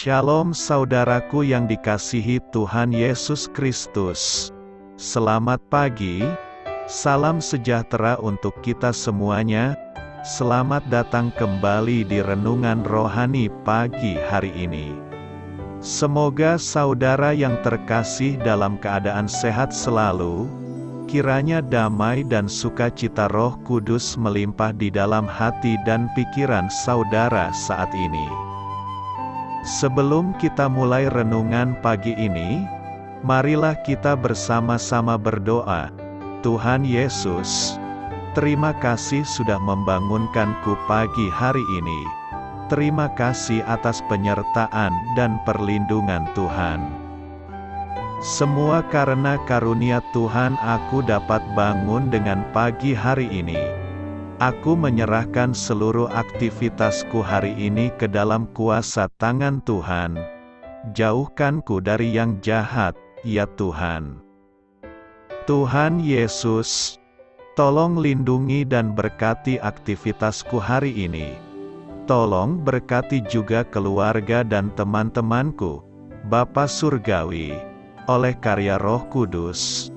Shalom saudaraku yang dikasihi Tuhan Yesus Kristus. Selamat pagi, salam sejahtera untuk kita semuanya. Selamat datang kembali di Renungan Rohani pagi hari ini. Semoga saudara yang terkasih dalam keadaan sehat selalu. Kiranya damai dan sukacita Roh Kudus melimpah di dalam hati dan pikiran saudara saat ini. Sebelum kita mulai renungan pagi ini, marilah kita bersama-sama berdoa. Tuhan Yesus, terima kasih sudah membangunkanku pagi hari ini. Terima kasih atas penyertaan dan perlindungan Tuhan. Semua karena karunia Tuhan aku dapat bangun dengan pagi hari ini. Aku menyerahkan seluruh aktivitasku hari ini ke dalam kuasa tangan Tuhan. Jauhkanku dari yang jahat, ya Tuhan. Tuhan Yesus, tolong lindungi dan berkati aktivitasku hari ini. Tolong berkati juga keluarga dan teman-temanku, Bapa Surgawi, oleh karya Roh Kudus.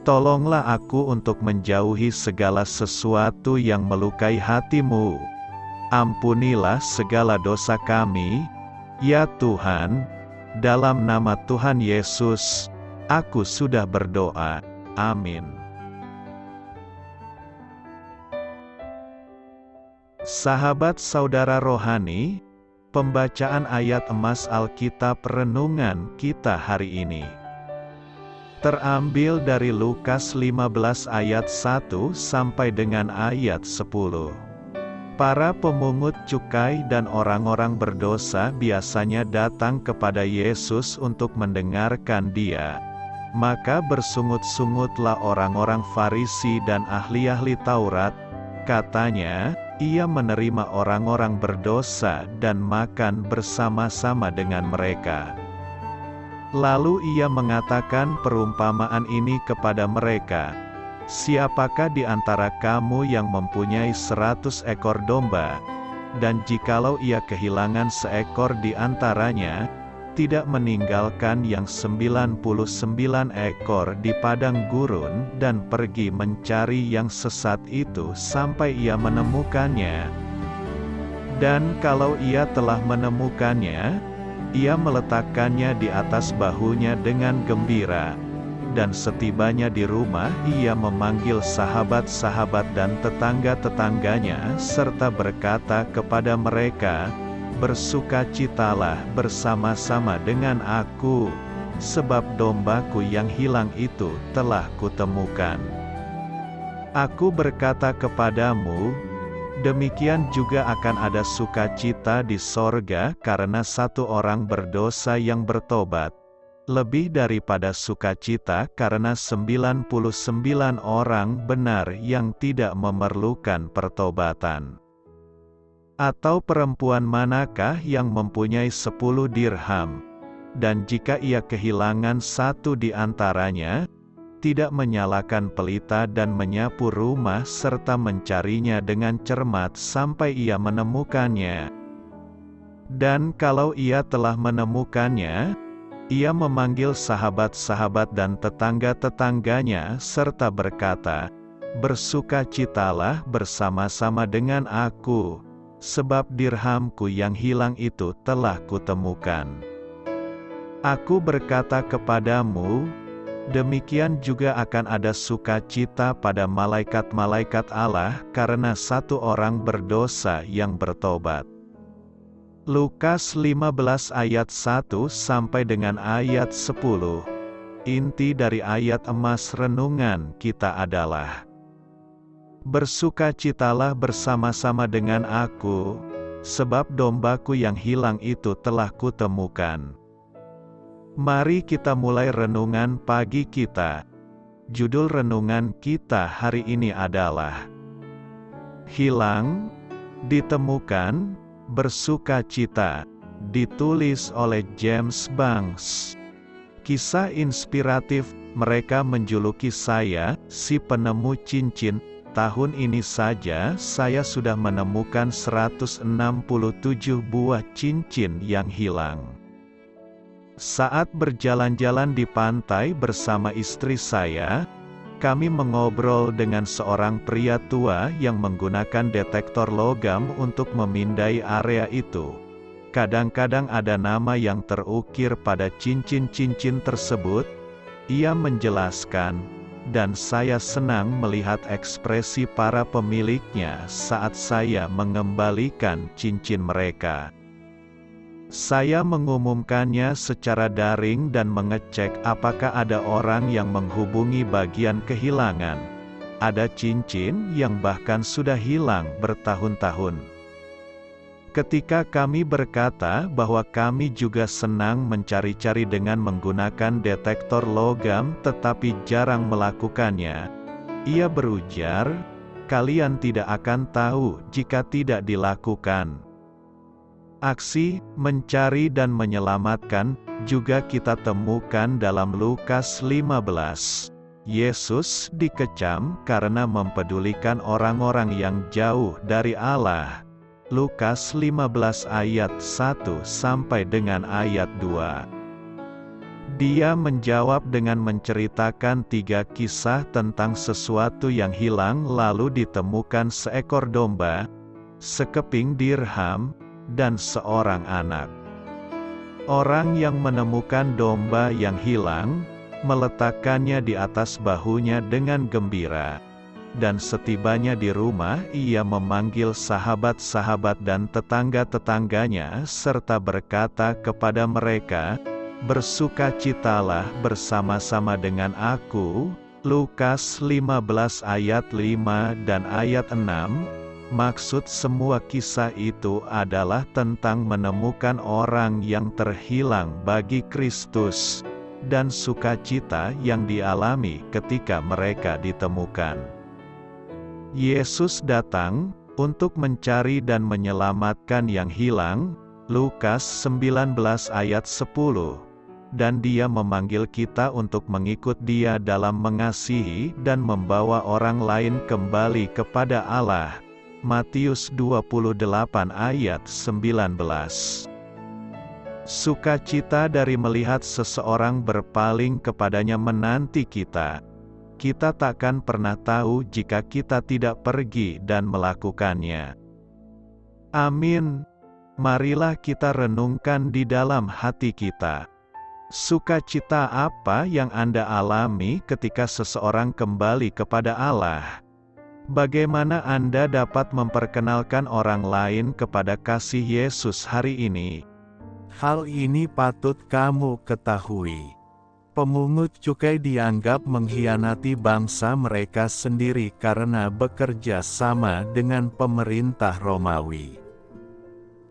Tolonglah aku untuk menjauhi segala sesuatu yang melukai hati-Mu. Ampunilah segala dosa kami, ya Tuhan. Dalam nama Tuhan Yesus, aku sudah berdoa. Amin. Sahabat saudara rohani, pembacaan ayat emas Alkitab renungan kita hari ini terambil dari Lukas 15 ayat 1 sampai dengan ayat 10. Para pemungut cukai dan orang-orang berdosa biasanya datang kepada Yesus untuk mendengarkan Dia. Maka bersungut-sungutlah orang-orang Farisi dan ahli-ahli Taurat, katanya, Ia menerima orang-orang berdosa dan makan bersama-sama dengan mereka. Lalu Ia mengatakan perumpamaan ini kepada mereka. Siapakah di antara kamu yang mempunyai 100 ekor domba, dan jikalau ia kehilangan seekor di antaranya, tidak meninggalkan yang 99 ekor di padang gurun dan pergi mencari yang sesat itu sampai ia menemukannya? Dan kalau ia telah menemukannya, ia meletakkannya di atas bahunya dengan gembira. Dan setibanya di rumah, ia memanggil sahabat-sahabat dan tetangga-tetangganya, serta berkata kepada mereka, "Bersukacitalah bersama-sama dengan aku, sebab dombaku yang hilang itu telah kutemukan." Aku berkata kepadamu, demikian juga akan ada sukacita di sorga karena satu orang berdosa yang bertobat, lebih daripada sukacita karena 99 orang benar yang tidak memerlukan pertobatan. Atau perempuan manakah yang mempunyai 10 dirham, dan jika ia kehilangan satu di antaranya, tidak menyalakan pelita dan menyapu rumah serta mencarinya dengan cermat sampai ia menemukannya. Dan kalau ia telah menemukannya, ia memanggil sahabat-sahabat dan tetangga-tetangganya serta berkata, "Bersukacitalah bersama-sama dengan aku, sebab dirhamku yang hilang itu telah kutemukan." Aku berkata kepadamu, demikian juga akan ada sukacita pada malaikat-malaikat Allah karena satu orang berdosa yang bertobat. Lukas 15 ayat 1 sampai dengan ayat 10. Inti dari ayat emas renungan kita adalah, bersukacitalah bersama-sama dengan aku, sebab dombaku yang hilang itu telah kutemukan. Mari kita mulai renungan pagi kita. Judul renungan kita hari ini adalah Hilang, Ditemukan, Bersukacita. Ditulis oleh James Banks. Kisah inspiratif, mereka menjuluki saya, si penemu cincin. Tahun ini saja saya sudah menemukan 167 buah cincin yang hilang. Saat berjalan-jalan di pantai bersama istri saya, kami mengobrol dengan seorang pria tua yang menggunakan detektor logam untuk memindai area itu. Kadang-kadang ada nama yang terukir pada cincin-cincin tersebut. Ia menjelaskan, dan saya senang melihat ekspresi para pemiliknya saat saya mengembalikan cincin mereka. Saya mengumumkannya secara daring dan mengecek apakah ada orang yang menghubungi bagian kehilangan. Ada cincin yang bahkan sudah hilang bertahun-tahun. Ketika kami berkata bahwa kami juga senang mencari-cari dengan menggunakan detektor logam tetapi jarang melakukannya, ia berujar, "Kalian tidak akan tahu jika tidak dilakukan." Aksi mencari dan menyelamatkan juga kita temukan dalam Lukas 15. Yesus dikecam karena mempedulikan orang-orang yang jauh dari Allah. Lukas 15 ayat 1 sampai dengan ayat 2. Dia menjawab dengan menceritakan 3 kisah tentang sesuatu yang hilang lalu ditemukan seekor domba, sekeping dirham, dan seorang anak. Orang yang menemukan domba yang hilang, meletakkannya di atas bahunya dengan gembira. Dan setibanya di rumah, ia memanggil sahabat-sahabat dan tetangga-tetangganya serta berkata kepada mereka, "Bersukacitalah bersama-sama dengan aku." Lukas 15 ayat 5 dan ayat 6. Maksud semua kisah itu adalah tentang menemukan orang yang terhilang bagi Kristus, dan sukacita yang dialami ketika mereka ditemukan. Yesus datang untuk mencari dan menyelamatkan yang hilang, Lukas 19 ayat 10. Dan dia memanggil kita untuk mengikut dia dalam mengasihi dan membawa orang lain kembali kepada Allah. Matius 28 ayat 19. Sukacita dari melihat seseorang berpaling kepadanya menanti kita. Kita takkan pernah tahu jika kita tidak pergi dan melakukannya. Amin. Marilah kita renungkan di dalam hati kita. Sukacita apa yang Anda alami ketika seseorang kembali kepada Allah? Bagaimana Anda dapat memperkenalkan orang lain kepada kasih Yesus hari ini? Hal ini patut kamu ketahui. Pemungut cukai dianggap mengkhianati bangsa mereka sendiri karena bekerja sama dengan pemerintah Romawi.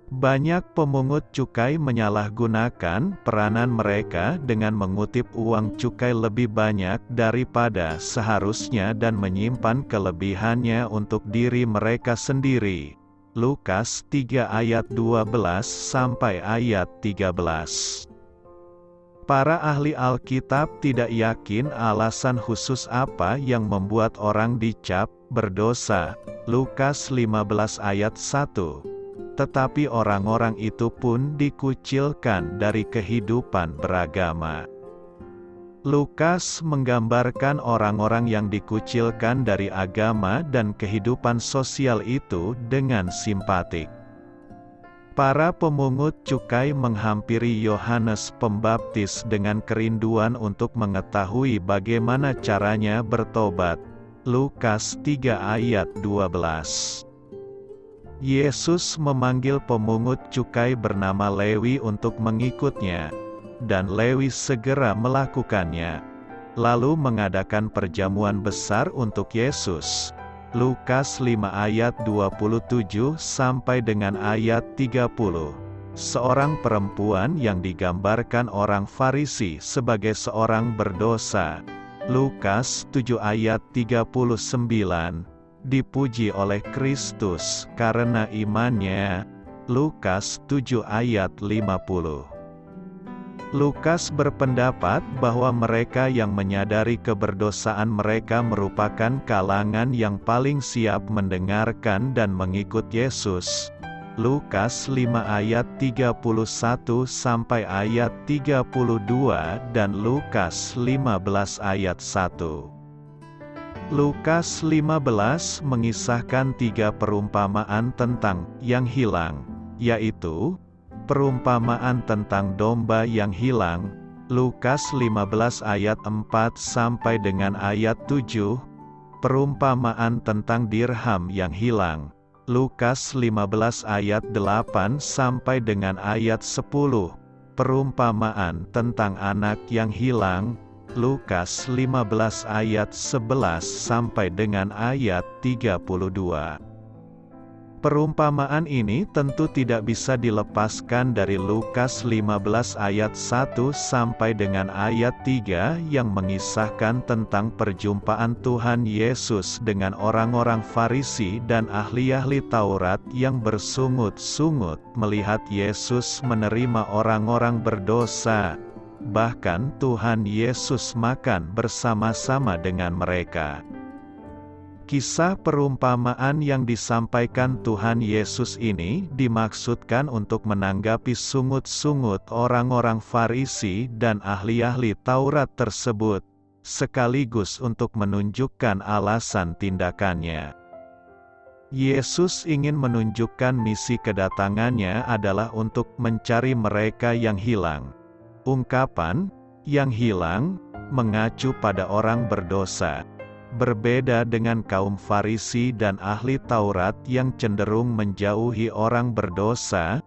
Banyak pemungut cukai menyalahgunakan peranan mereka dengan mengutip uang cukai lebih banyak daripada seharusnya dan menyimpan kelebihannya untuk diri mereka sendiri. Lukas 3 ayat 12 sampai ayat 13. Para ahli Alkitab tidak yakin alasan khusus apa yang membuat orang dicap berdosa. Lukas 15 ayat 1. Tetapi orang-orang itu pun dikucilkan dari kehidupan beragama. Lukas menggambarkan orang-orang yang dikucilkan dari agama dan kehidupan sosial itu dengan simpatik. Para pemungut cukai menghampiri Yohanes Pembaptis dengan kerinduan untuk mengetahui bagaimana caranya bertobat. Lukas 3 ayat 12. Yesus memanggil pemungut cukai bernama Lewi untuk mengikutnya, dan Lewi segera melakukannya, lalu mengadakan perjamuan besar untuk Yesus. Lukas 5 ayat 27 sampai dengan ayat 30. Seorang perempuan yang digambarkan orang Farisi sebagai seorang berdosa. Lukas 7 ayat 39. Dipuji oleh Kristus karena imannya. Lukas 7 ayat 50. Lukas berpendapat bahwa mereka yang menyadari keberdosaan mereka merupakan kalangan yang paling siap mendengarkan dan mengikut Yesus. Lukas 5 ayat 31 sampai ayat 32 dan Lukas 15 ayat 1. Lukas 15 mengisahkan 3 perumpamaan tentang yang hilang, yaitu perumpamaan tentang domba yang hilang, Lukas 15 ayat 4 sampai dengan ayat 7, perumpamaan tentang dirham yang hilang, Lukas 15 ayat 8 sampai dengan ayat 10, perumpamaan tentang anak yang hilang, Lukas 15 ayat 11 sampai dengan ayat 32. Perumpamaan ini tentu tidak bisa dilepaskan dari Lukas 15 ayat 1 sampai dengan ayat 3 yang mengisahkan tentang perjumpaan Tuhan Yesus dengan orang-orang Farisi dan ahli-ahli Taurat yang bersungut-sungut melihat Yesus menerima orang-orang berdosa. Bahkan Tuhan Yesus makan bersama-sama dengan mereka. Kisah perumpamaan yang disampaikan Tuhan Yesus ini dimaksudkan untuk menanggapi sungut-sungut orang-orang Farisi dan ahli-ahli Taurat tersebut, sekaligus untuk menunjukkan alasan tindakannya. Yesus ingin menunjukkan misi kedatangannya adalah untuk mencari mereka yang hilang. Ungkapan "yang hilang" mengacu pada orang berdosa. Berbeda dengan kaum Farisi dan ahli Taurat yang cenderung menjauhi orang berdosa,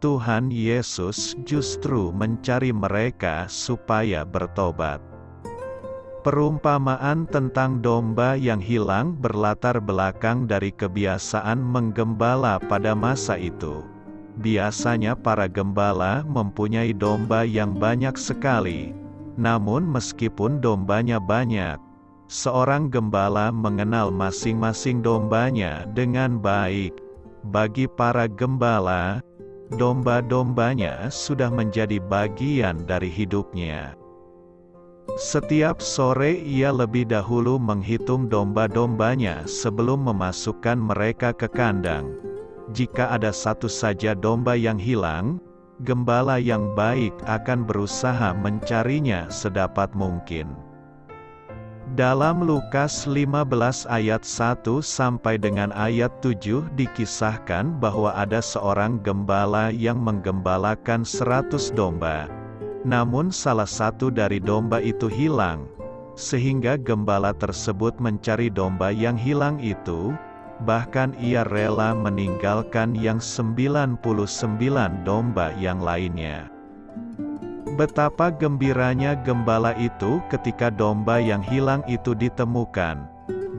Tuhan Yesus justru mencari mereka supaya bertobat. Perumpamaan tentang domba yang hilang berlatar belakang dari kebiasaan menggembala pada masa itu. Biasanya para gembala mempunyai domba yang banyak sekali, namun meskipun dombanya banyak, seorang gembala mengenal masing-masing dombanya dengan baik. Bagi para gembala, domba-dombanya sudah menjadi bagian dari hidupnya. Setiap sore ia lebih dahulu menghitung domba-dombanya sebelum memasukkan mereka ke kandang. Jika ada satu saja domba yang hilang, gembala yang baik akan berusaha mencarinya sedapat mungkin. Dalam Lukas 15 ayat 1 sampai dengan ayat 7 dikisahkan bahwa ada seorang gembala yang menggembalakan 100 domba. Namun salah satu dari domba itu hilang, sehingga gembala tersebut mencari domba yang hilang itu, bahkan ia rela meninggalkan yang 99 domba yang lainnya. Betapa gembiranya gembala itu ketika domba yang hilang itu ditemukan.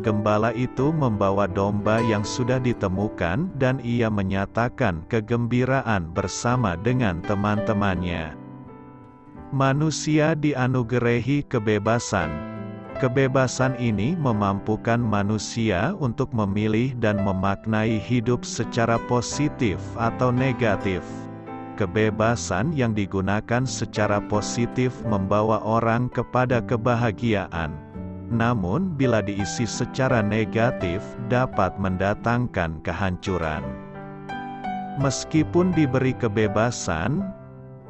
Gembala itu membawa domba yang sudah ditemukan dan ia menyatakan kegembiraan bersama dengan teman-temannya. Manusia dianugerahi kebebasan. Kebebasan ini memampukan manusia untuk memilih dan memaknai hidup secara positif atau negatif. Kebebasan yang digunakan secara positif membawa orang kepada kebahagiaan. Namun bila diisi secara negatif dapat mendatangkan kehancuran. Meskipun diberi kebebasan,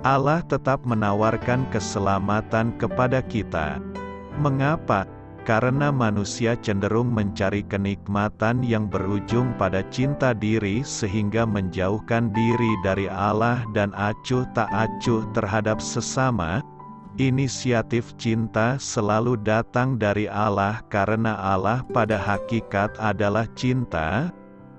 Allah tetap menawarkan keselamatan kepada kita. Mengapa? Karena manusia cenderung mencari kenikmatan yang berujung pada cinta diri sehingga menjauhkan diri dari Allah dan acuh tak acuh terhadap sesama. Inisiatif cinta selalu datang dari Allah karena Allah pada hakikat adalah cinta.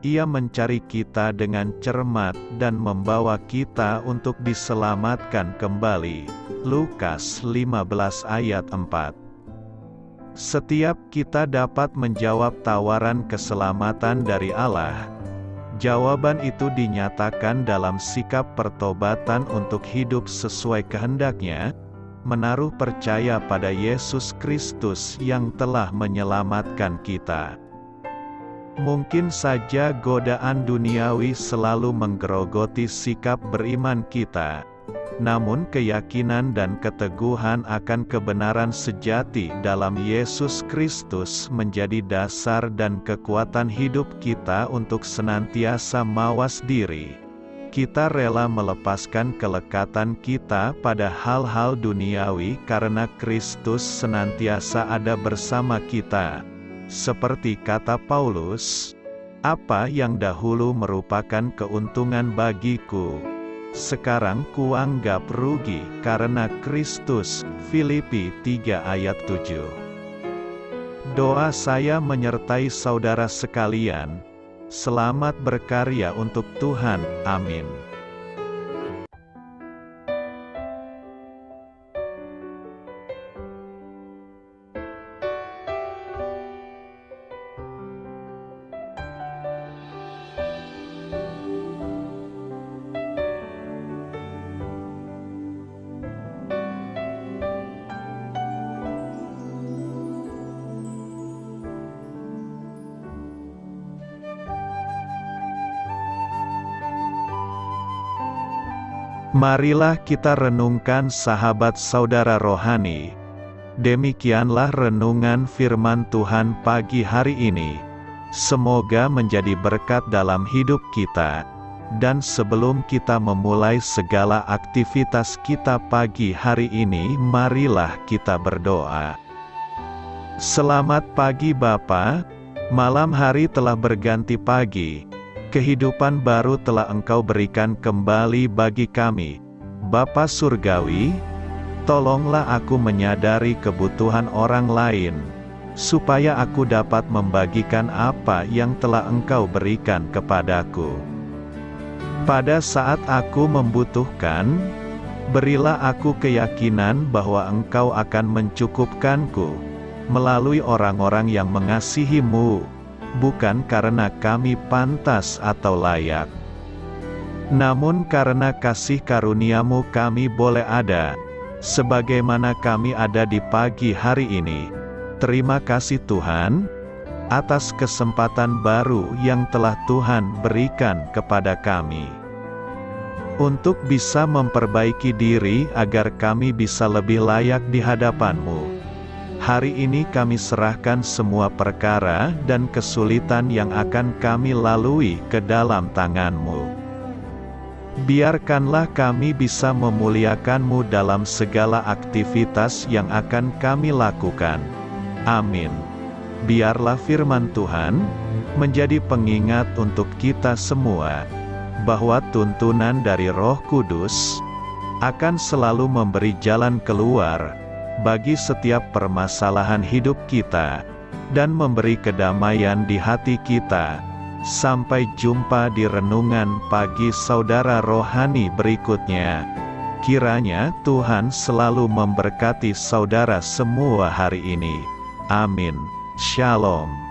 Ia mencari kita dengan cermat dan membawa kita untuk diselamatkan kembali. Lukas 15 ayat 4. Setiap kita dapat menjawab tawaran keselamatan dari Allah. Jawaban itu dinyatakan dalam sikap pertobatan untuk hidup sesuai kehendak-Nya, menaruh percaya pada Yesus Kristus yang telah menyelamatkan kita. Mungkin saja godaan duniawi selalu menggerogoti sikap beriman kita. namun keyakinan dan keteguhan akan kebenaran sejati dalam Yesus Kristus menjadi dasar dan kekuatan hidup kita untuk senantiasa mawas diri. Kita rela melepaskan kelekatan kita pada hal-hal duniawi karena Kristus senantiasa ada bersama kita. Seperti kata Paulus, "Apa yang dahulu merupakan keuntungan bagiku, sekarang kuanggap rugi karena Kristus." Filipi 3 ayat 7. Doa saya menyertai saudara sekalian. Selamat berkarya untuk Tuhan. Amin. Marilah kita renungkan sahabat saudara rohani. Demikianlah renungan firman Tuhan pagi hari ini. Semoga menjadi berkat dalam hidup kita. Dan sebelum kita memulai segala aktivitas kita pagi hari ini, marilah kita berdoa. Selamat pagi Bapa, malam hari telah berganti pagi. Kehidupan baru telah Engkau berikan kembali bagi kami. Bapa Surgawi, tolonglah aku menyadari kebutuhan orang lain, supaya aku dapat membagikan apa yang telah Engkau berikan kepadaku. Pada saat aku membutuhkan, berilah aku keyakinan bahwa Engkau akan mencukupkanku, melalui orang-orang yang mengasihi-Mu, bukan karena kami pantas atau layak, namun karena kasih karunia-Mu kami boleh ada, sebagaimana kami ada di pagi hari ini. Terima kasih Tuhan, atas kesempatan baru yang telah Tuhan berikan kepada kami, untuk bisa memperbaiki diri agar kami bisa lebih layak di hadapan-Mu. Hari ini kami serahkan semua perkara dan kesulitan yang akan kami lalui ke dalam tangan-Mu. Biarkanlah kami bisa memuliakan-Mu dalam segala aktivitas yang akan kami lakukan. Amin. Biarlah firman Tuhan menjadi pengingat untuk kita semua, bahwa tuntunan dari Roh Kudus akan selalu memberi jalan keluar bagi setiap permasalahan hidup kita, dan memberi kedamaian di hati kita. Sampai jumpa di renungan pagi saudara rohani berikutnya. Kiranya Tuhan selalu memberkati saudara semua hari ini. Amin. Shalom.